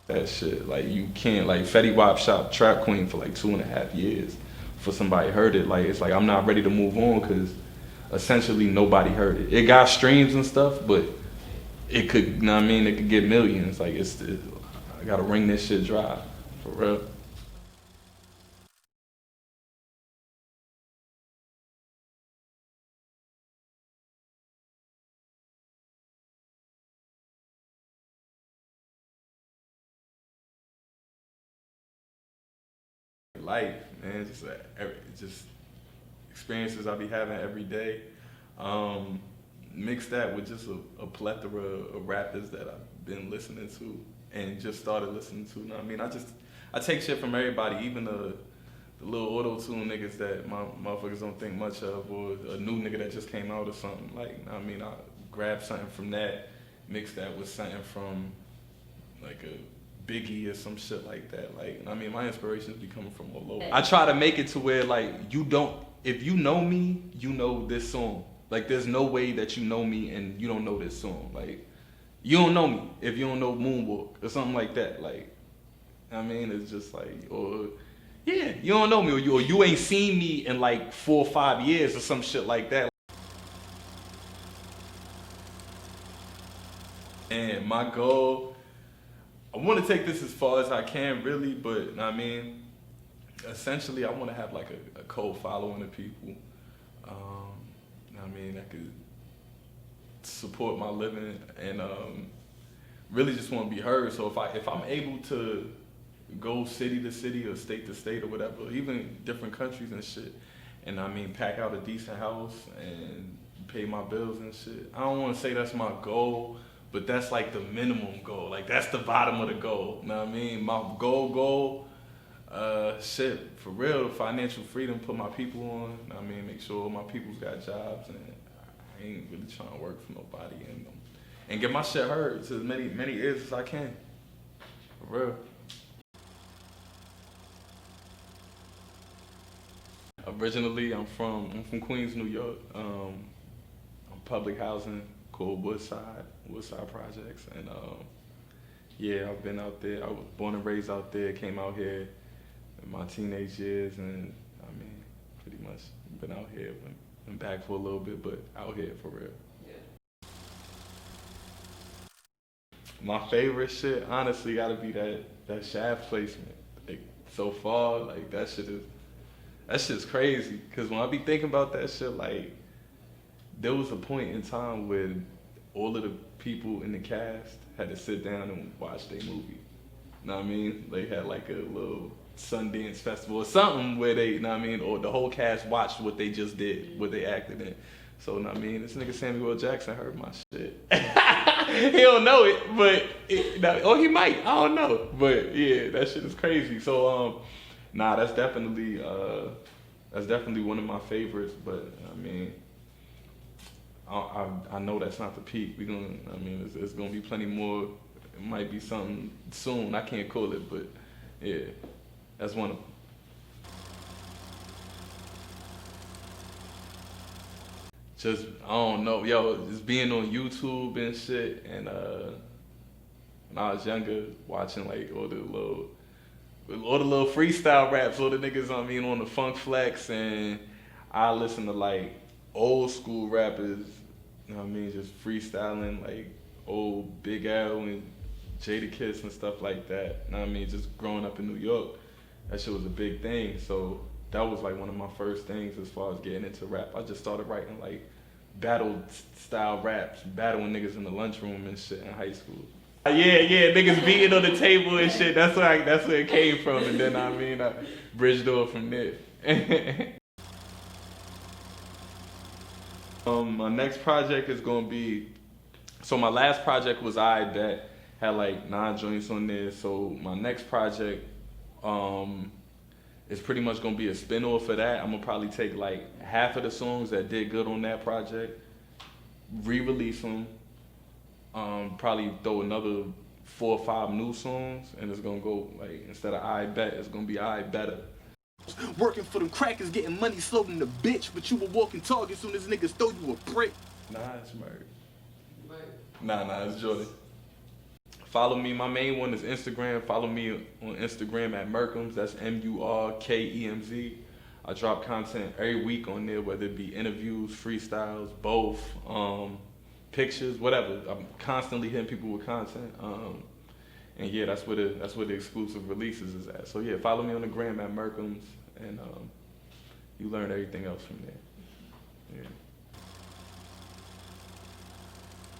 that shit. Like you can't like Fetty Wap shot Trap Queen for like 2.5 years for somebody heard it. Like it's like I'm not ready to move on because essentially nobody heard it. It got streams and stuff, but it could, you know what I mean? It could get millions. Like I gotta wring this shit dry for real. Life, man, just experiences I be having every day. Um, Mix that with just a plethora of rappers that I've been listening to and just started listening to. You know what I mean? I take shit from everybody, even the little auto tune niggas that my motherfuckers don't think much of, or a new nigga that just came out or something. Like, you know what I mean, I grab something from that, mix that with something from like a Biggie or some shit like that. Like, I mean, my inspirations be coming from all over. I try to make it to where like you don't, if you know me, you know this song. Like, there's no way that you know me and you don't know this song. Like, you don't know me if you don't know Moonwalk or something like that. Like, I mean, it's just like, or yeah, you don't know me, or you ain't seen me in like 4 or 5 years or some shit like that. And my goal, I want to take this as far as I can, really, but I mean, essentially, I want to have like a cult following of people. I mean, that could support my living and really just want to be heard. So if I'm able to go city to city or state to state or whatever, even different countries and shit, and I mean, pack out a decent house and pay my bills and shit. I don't want to say that's my goal, but that's like the minimum goal. Like, that's the bottom of the goal. You know what I mean? My goal, shit, for real, financial freedom, put my people on. I mean, make sure my people's got jobs, and I ain't really trying to work for nobody, and get my shit heard to as many ears as I can. For real. Originally, I'm from Queens, New York. I'm public housing called Woodside Projects, and yeah, I've been out there. I was born and raised out there. Came out here in my teenage years, and I mean, pretty much been out here. Been back for a little bit, but out here for real. My favorite shit, honestly, gotta be that shaft placement. Like, so far, like that shit's crazy. Cause when I be thinking about that shit, like there was a point in time where all of the people in the cast had to sit down and watch their movie. You know what I mean? They had like a little Sundance festival or something where they, you know what I mean, or the whole cast watched what they just did, what they acted in. So, you know what I mean, this nigga Samuel L. Jackson heard my shit. He don't know it, but or he might, I don't know. But yeah, that shit is crazy. So nah, that's definitely one of my favorites. But I mean, I know that's not the peak. I mean, it's gonna be plenty more. It might be something soon. I can't call it, but yeah, that's one of them. Just, I don't know, yo, just being on YouTube and shit, and when I was younger, watching like all the little freestyle raps, all the niggas, I mean, on the Funk Flex, and I listen to like old school rappers, you know what I mean, just freestyling like old Big L and Jadakiss and stuff like that. You know what I mean, just growing up in New York, that shit was a big thing. So that was like one of my first things as far as getting into rap. I just started writing like battle style raps, battling niggas in the lunchroom and shit in high school. Yeah, niggas beating on the table and shit. That's where it came from, and then I mean, I bridged over from there. My next project is gonna be. So my last project was I Bet, had like 9 joints on there. So my next project, is pretty much gonna be a spin-off of that. I'm gonna probably take like half of the songs that did good on that project, re-release them. Probably throw another 4 or 5 new songs, and it's gonna go like, instead of I Bet, it's gonna be I Better. Working for them crackers, getting money slow than the bitch, but you a walking target soon as niggas throw you a brick. Nah, it's Murray. Nah, it's Jordan. Follow me. My main one is Instagram. Follow me on Instagram at Merkemz. That's MURKEMZ. I drop content every week on there, whether it be interviews, freestyles, both, pictures, whatever. I'm constantly hitting people with content. And yeah, that's where the exclusive releases is at. So yeah, follow me on the gram at Merkemz, and you learn everything else from there. Yeah.